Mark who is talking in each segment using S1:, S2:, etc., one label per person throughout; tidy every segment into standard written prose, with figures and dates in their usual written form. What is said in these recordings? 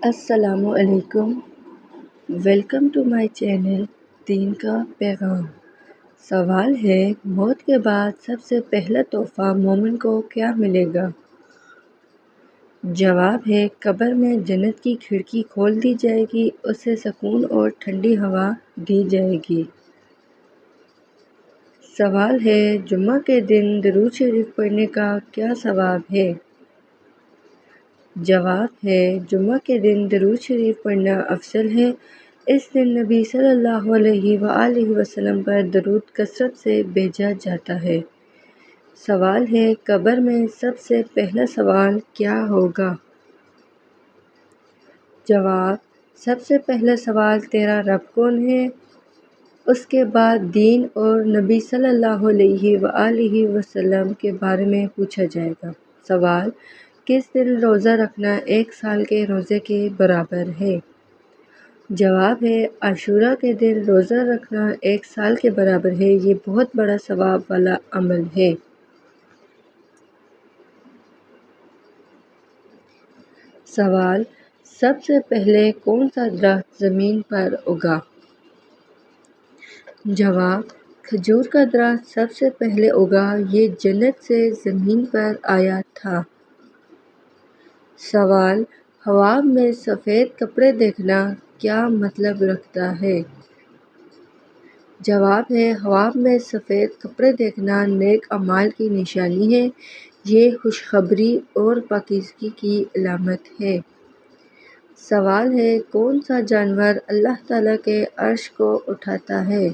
S1: السلام علیکم، welcome to my channel دین کا پیغام۔ سوال ہے، موت کے بعد سب سے پہلا تحفہ مومن کو کیا ملے گا؟ جواب ہے، قبر میں جنت کی کھڑکی کھول دی جائے گی، اسے سکون اور ٹھنڈی ہوا دی جائے گی۔ سوال ہے، جمعہ کے دن درود شریف پڑھنے کا کیا ثواب ہے؟ جواب ہے، جمعہ کے دن درود شریف پڑھنا افضل ہے۔ اس دن نبی صلی اللہ علیہ وآلہ وسلم پر درود کثرت سے بھیجا جاتا ہے۔ سوال ہے، قبر میں سب سے پہلا سوال کیا ہوگا؟ جواب، سب سے پہلا سوال تیرا رب کون ہے؟ اس کے بعد دین اور نبی صلی اللہ علیہ وآلہ وسلم کے بارے میں پوچھا جائے گا۔ سوال، کس دن روزہ رکھنا 1 سال کے روزے کے برابر ہے؟ جواب ہے، عاشوراء کے دن روزہ رکھنا 1 سال کے برابر ہے۔ یہ بہت بڑا ثواب والا عمل ہے۔ سوال، سب سے پہلے کون سا درخت زمین پر اگا؟ جواب، کھجور کا درخت سب سے پہلے اگا، یہ جنت سے زمین پر آیا تھا۔ سوال، خواب میں سفید کپڑے دیکھنا کیا مطلب رکھتا ہے؟ جواب ہے، خواب میں سفید کپڑے دیکھنا نیک اعمال کی نشانی ہے۔ یہ خوشخبری اور پاکیزگی کی علامت ہے۔ سوال ہے، کون سا جانور اللہ تعالیٰ کے عرش کو اٹھاتا ہے؟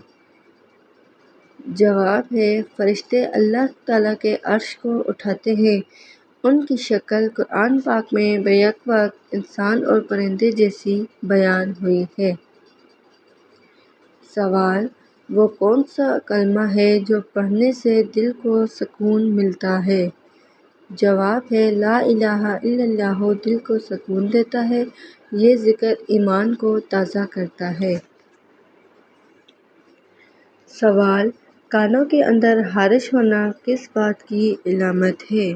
S1: جواب ہے، فرشتے اللہ تعالیٰ کے عرش کو اٹھاتے ہیں۔ ان کی شکل قرآن پاک میں بیک وقت انسان اور پرندے جیسی بیان ہوئی ہے۔ سوال، وہ کون سا کلمہ ہے جو پڑھنے سے دل کو سکون ملتا ہے؟ جواب ہے، لا الہ الا اللہ دل کو سکون دیتا ہے۔ یہ ذکر ایمان کو تازہ کرتا ہے۔ سوال، کانوں کے اندر خارش ہونا کس بات کی علامت ہے؟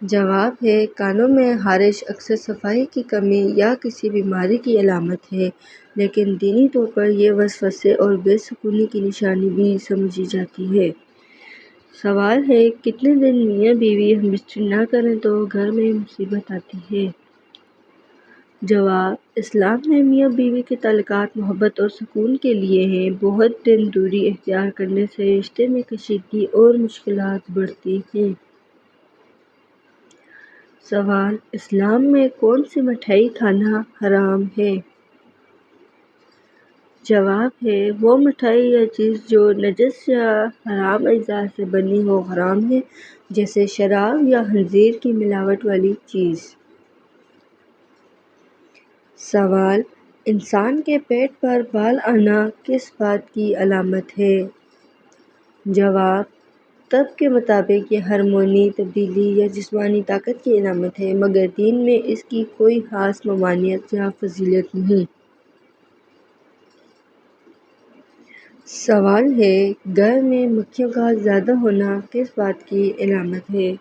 S1: جواب ہے، کانوں میں خارش اکثر صفائی کی کمی یا کسی بیماری کی علامت ہے، لیکن دینی طور پر یہ وسوسے اور بے سکونی کی نشانی بھی سمجھی جاتی ہے۔ سوال ہے، کتنے دن میاں بیوی ہم بستری نہ کریں تو گھر میں مصیبت آتی ہے؟ جواب، اسلام میں میاں بیوی کے تعلقات محبت اور سکون کے لیے ہیں۔ بہت دن دوری اختیار کرنے سے رشتے میں کشیدگی اور مشکلات بڑھتی ہیں۔ سوال، اسلام میں کون سی مٹھائی کھانا حرام ہے؟ جواب ہے، وہ مٹھائی یا چیز جو نجس یا حرام اجزاء سے بنی ہو حرام ہے، جیسے شراب یا خنزیر کی ملاوٹ والی چیز۔ سوال، انسان کے پیٹ پر بال آنا کس بات کی علامت ہے؟ جواب، طب کے مطابق یہ ہارمونی تبدیلی یا جسمانی طاقت کی علامت ہے، مگر دین میں اس کی کوئی خاص ممانعت یا فضیلت نہیں۔ سوال ہے، گھر میں مکھیوں کا زیادہ ہونا کس بات کی علامت ہے؟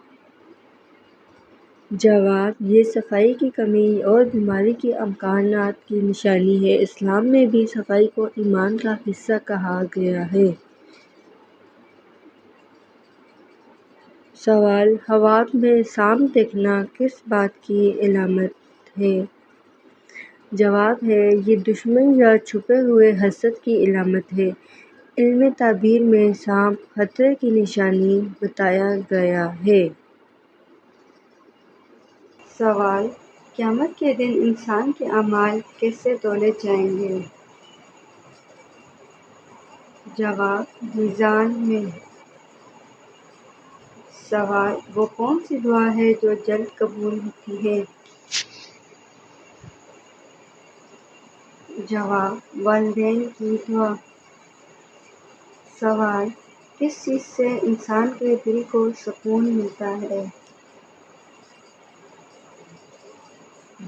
S1: جواب، یہ صفائی کی کمی اور بیماری کے امکانات کی نشانی ہے۔ اسلام میں بھی صفائی کو ایمان کا حصہ کہا گیا ہے۔ سوال، خواب میں سانپ دیکھنا کس بات کی علامت ہے؟ جواب ہے، یہ دشمن یا چھپے ہوئے حسد کی علامت ہے۔ علم تعبیر میں سانپ خطرے کی نشانی بتایا گیا ہے۔ سوال، قیامت کے دن انسان کے اعمال کیسے تولے جائیں گے؟ جواب، میزان میں۔ سوال، وہ کون سی دعا ہے جو جلد قبول ہوتی ہے؟ جواب، والدین کی دعا۔ سوال، کس چیز سے انسان کے دل کو سکون ملتا ہے؟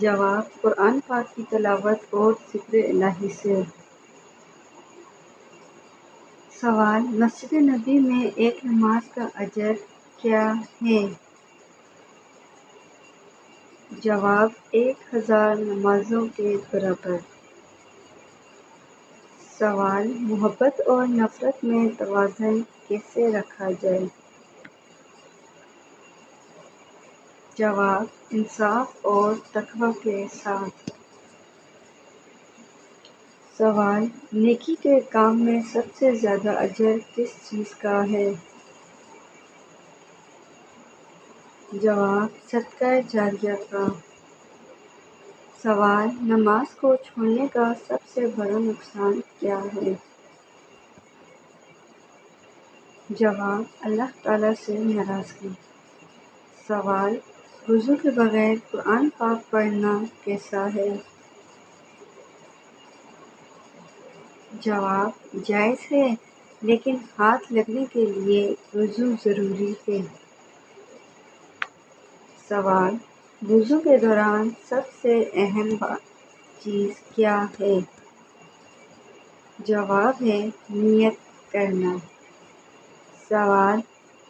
S1: جواب، قرآن پاک کی تلاوت اور ذکر الہی سے۔ سوال، مسجد نبی میں ایک نماز کا اجر کیا ہے؟ جواب 1000 نمازوں کے برابر۔ سوال محبت اور نفرت میں توازن کیسے رکھا جائے؟ جواب انصاف اور تقوی کے ساتھ۔ سوال نیکی کے کام میں سب سے زیادہ اجر کس چیز کا ہے؟ جواب صدقہ جاریہ کا۔ سوال نماز کو چھوڑنے کا سب سے بڑا نقصان کیا ہے؟ جواب اللہ تعالیٰ سے ناراضگی۔ سوال وضو کے بغیر قرآن پاک پڑھنا کیسا ہے؟ جواب جائز ہے، لیکن ہاتھ لگنے کے لیے وضو ضروری ہے۔ سوال وضو کے دوران سب سے اہم چیز کیا ہے؟ جواب ہے نیت کرنا۔ سوال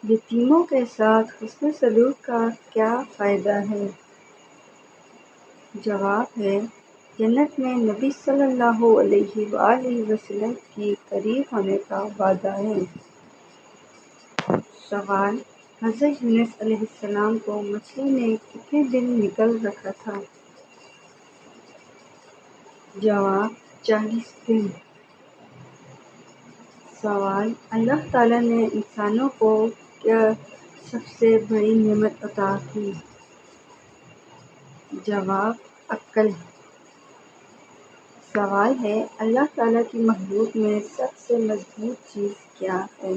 S1: یتیموں کے ساتھ حسن سلوک کا کیا فائدہ ہے؟ جواب ہے جنت میں نبی صلی اللہ علیہ وآلہ وسلم کی قریب ہونے کا وعدہ ہے۔ سوال حضرت یونس علیہ السلام کو مچھلی نے کتنے دن نگل رکھا تھا؟ جواب 40 دن۔ سوال اللہ تعالیٰ نے انسانوں کو کیا سب سے بڑی نعمت عطا کی؟ جواب عقل۔ سوال ہے اللہ تعالیٰ کی مخلوق میں سب سے مضبوط چیز کیا ہے؟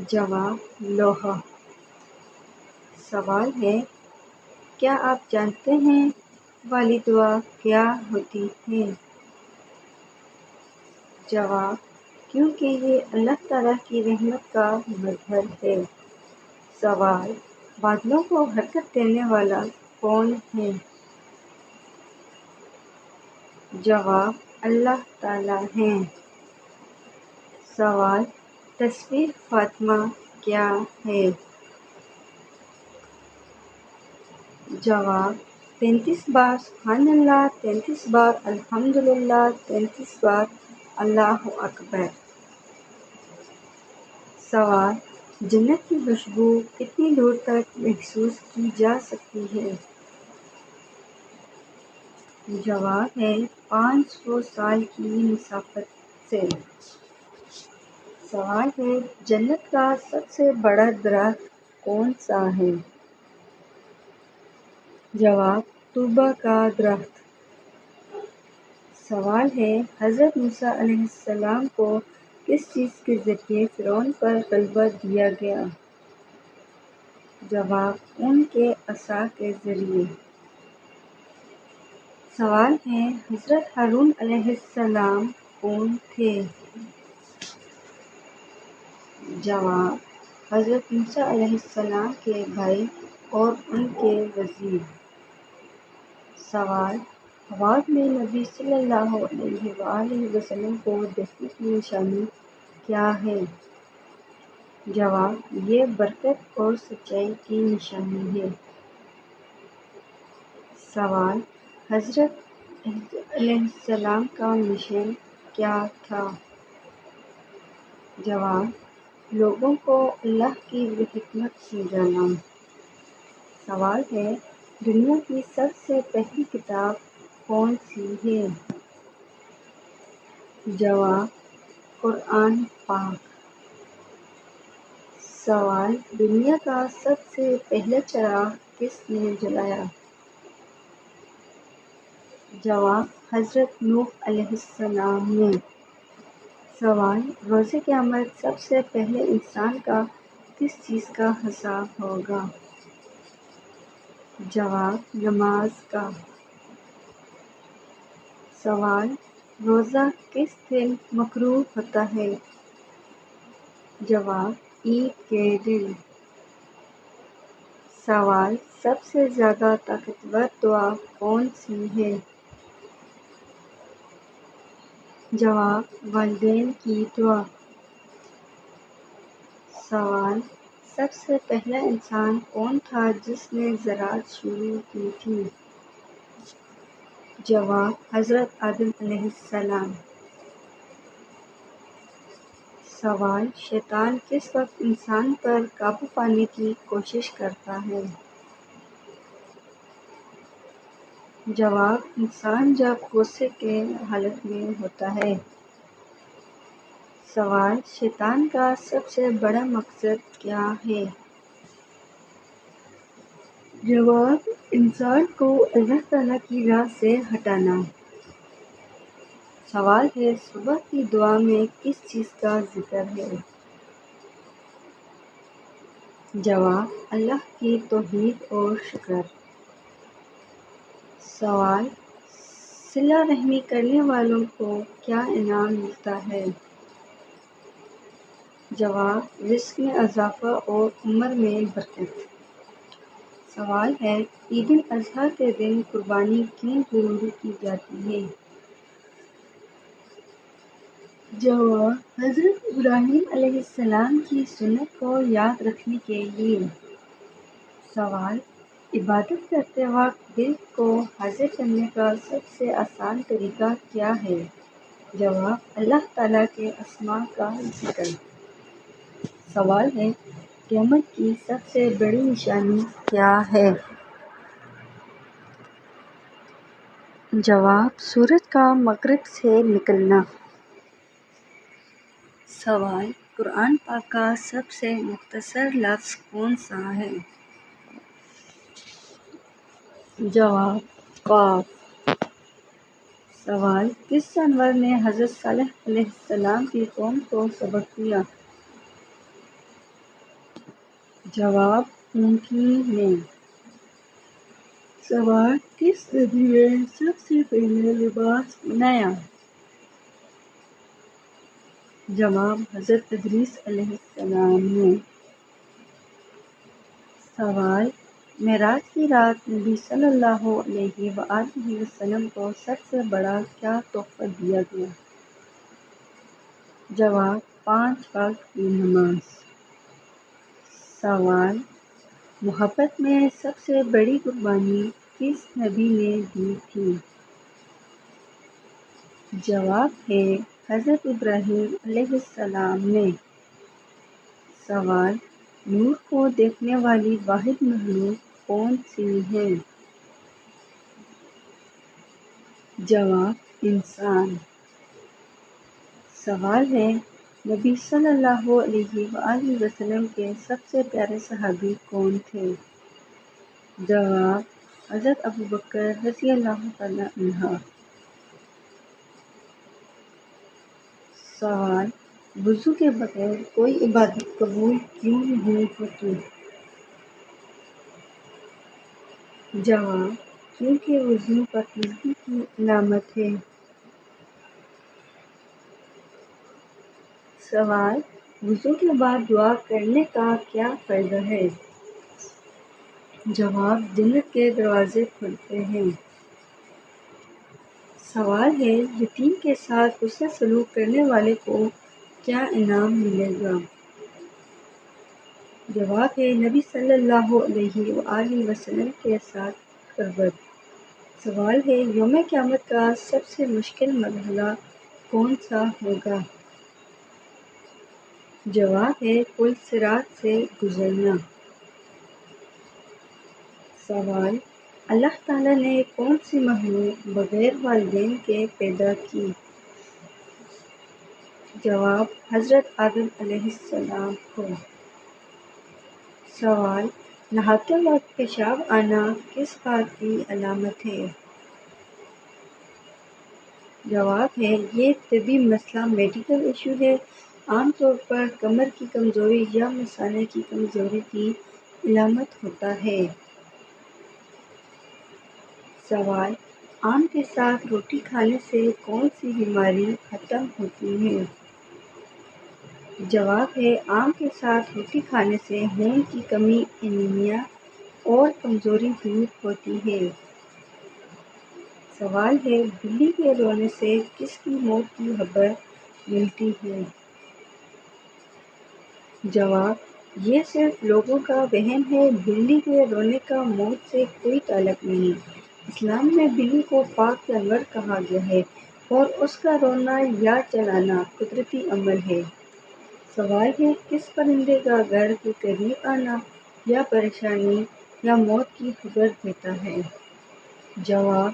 S1: جواب لوہا۔ سوال ہے کیا آپ جانتے ہیں والی دعا کیا ہوتی ہے؟ جواب کیونکہ یہ اللہ تعالیٰ کی رحمت کا مظہر ہے۔ سوال بادلوں کو حرکت دینے والا کون ہے؟ جواب اللہ تعالیٰ ہے۔ سوال تسبیح فاطمہ کیا ہے؟ جواب 33 بار سبحان اللہ، 33 بار الحمدللہ، 33 بار اللہ اکبر۔ سوال جنت کی خوشبو کتنی دور تک محسوس کی جا سکتی ہے؟ جواب ہے 500 سال کی مسافت سے۔ سوال ہے جنت کا سب سے بڑا درخت کون سا ہے؟ جواب طوبیٰ کا درخت۔ سوال ہے حضرت موسیٰ علیہ السلام کو کس چیز کے ذریعے فرعون پر غلبہ دیا گیا؟ جواب ان کے عصا کے ذریعے۔ سوال ہے حضرت ہارون علیہ السلام کون تھے؟ جواب حضرت موسیٰ علیہ السلام کے بھائی اور ان کے وزیر۔ سوال حوض میں نبی صلی اللہ علیہ وآلہ وسلم کو دیکھنے کی نشانی کیا ہے؟ جواب یہ برکت اور سچائی کی نشانی ہے۔ سوال حضرت علیہ السلام کا مشن کیا تھا؟ جواب لوگوں کو اللہ کی حکمت سمجھانا۔ سوال ہے دنیا کی سب سے پہلی کتاب کون سی ہے؟ جواب قرآن پاک۔ سوال دنیا کا سب سے پہلا چراغ کس نے جلایا؟ جواب حضرت نوح علیہ السلام نے۔ سوال روز قیامت سب سے پہلے انسان کا کس چیز کا حساب ہوگا؟ جواب نماز کا۔ سوال روزہ کس دن مکروہ ہوتا ہے؟ جواب عید کے دن۔ سوال سب سے زیادہ طاقتور دعا کون سی ہے؟ جواب والدین کی دعا۔ سوال سب سے پہلا انسان کون تھا جس نے زراعت شروع کی تھی؟ جواب: حضرت آدم علیہ السلام۔ سوال: شیطان کس وقت انسان پر قابو پانے کی کوشش کرتا ہے؟ جواب: انسان جب غصے کے حالت میں ہوتا ہے۔ سوال: شیطان کا سب سے بڑا مقصد کیا ہے؟ جواب: انسان کو اللہ تعالیٰ کی راہ سے ہٹانا۔ سوال ہے: صبح کی دعا میں کس چیز کا ذکر ہے؟ جواب: اللہ کی توحید اور شکر۔ سوال: صلہ رحمی کرنے والوں کو کیا انعام ملتا ہے؟ جواب: رزق میں اضافہ اور عمر میں برکت۔ سوال ہے: عید الاضحیٰ کے دن قربانی کیوں ضروری کی جاتی ہے؟ جواب: حضرت ابراہیم علیہ السلام کی سنت کو یاد رکھنے کے لیے۔ سوال: عبادت کرتے وقت دل کو حاضر کرنے کا سب سے آسان طریقہ کیا ہے؟ جواب: اللہ تعالیٰ کے اسماء کا ذکر۔ سوال ہے: قیامت کی سب سے بڑی نشانی کیا ہے؟ جواب: سورج کا مغرب سے نکلنا۔ سوال: قرآن پاک کا سب سے مختصر لفظ کون سا ہے؟ جواب: قاف۔ سوال: کس جانور نے حضرت صالح علیہ السلام کی قوم کو سبق دیا؟ جواب: اونٹنی نے۔ سوال: کس نبی نے سب سے پہلے لباس بنایا؟ جواب: حضرت ادریس علیہ السلام نے۔ سوال: معراج کی رات نبی صلی اللہ علیہ وآلہ وسلم کو سب سے بڑا کیا تحفہ دیا گیا؟ جواب: 5 وقت کی نماز۔ سوال: محبت میں سب سے بڑی قربانی کس نبی نے دی تھی؟ جواب ہے: حضرت ابراہیم علیہ السلام نے۔ سوال: نور کو دیکھنے والی واحد مخلوق کون سی ہے؟ جواب: انسان۔ سوال ہے: نبی صلی اللہ علیہ وآلہ وسلم کے سب سے پیارے صحابی کون تھے؟ جواب: حضرت ابوبکر رضی اللہ تعالیٰ عنہ۔ سوال: وضو کے بغیر کوئی عبادت قبول کیوں نہیں ہوتی؟ جواب: کیونکہ وضو پاکیزگی کی علامت ہے۔ سوال: وضو کے بعد دعا کرنے کا کیا فائدہ ہے؟ جواب: جنت کے دروازے کھلتے ہیں۔ سوال ہے: یتیم کے ساتھ حسن سلوک کرنے والے کو کیا انعام ملے گا؟ جواب ہے: نبی صلی اللہ علیہ وآلہ وسلم کے ساتھ قربت۔ سوال ہے: یوم قیامت کا سب سے مشکل مرحلہ کون سا ہوگا؟ جواب ہے: پل صراط سے گزرنا۔ سوال: اللہ تعالیٰ نے کون سی مخلوق بغیر والدین کے پیدا کی؟ جواب: حضرت آدم علیہ السلام کو۔ سوال: نہاتے وقت پیشاب آنا کس بات کی علامت ہے؟ جواب ہے: یہ طبی مسئلہ میڈیکل ایشو ہے، عام طور پر کمر کی کمزوری یا مثانے کی کمزوری کی علامت ہوتا ہے۔ سوال: آم کے ساتھ روٹی کھانے سے کون سی بیماری ختم ہوتی ہے؟ جواب ہے: آم کے ساتھ روٹی کھانے سے خون کی کمی، انیمیا اور کمزوری دور ہوتی ہے۔ سوال ہے: بلی کے رونے سے کس کی موت کی خبر ملتی ہے؟ جواب: یہ صرف لوگوں کا وہم ہے، بلی کے رونے کا موت سے کوئی تعلق نہیں۔ اسلام میں بلی کو پاک جانور کہا گیا ہے اور اس کا رونا یا چلانا قدرتی عمل ہے۔ سوال ہے، کس پرندے کا گھر کے قریب آنا یا پریشانی یا موت کی خبر دیتا ہے؟ جواب: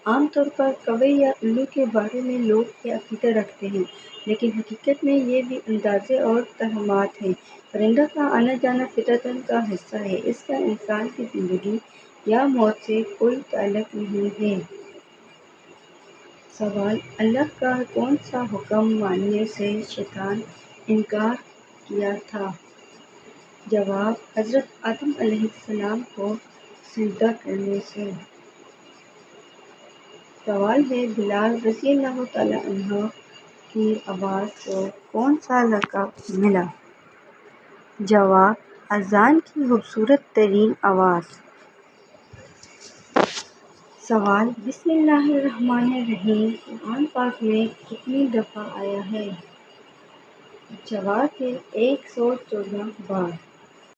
S1: عام طور پر کوے یا الو کے بارے میں لوگ یہ عقیدہ رکھتے ہیں، لیکن حقیقت میں یہ بھی اندازے اور توہمات ہیں۔ پرندہ کا آنا جانا فطرتاً کا حصہ ہے، اس کا انسان کی زندگی یا موت سے کوئی تعلق نہیں ہے۔ سوال: اللہ کا کون سا حکم ماننے سے شیطان انکار کیا تھا؟ جواب: حضرت آدم علیہ السلام کو سجدہ کرنے سے۔ سوال ہے، بلال رضی اللہ تعالیٰ عنہ کی آواز کو کون سا لقب ملا؟ جواب: اذان کی خوبصورت ترین آواز۔ سوال: بسم اللہ الرحمن الرحیم قرآن پاک میں کتنی دفعہ آیا ہے؟ جواب ہے 114 بار۔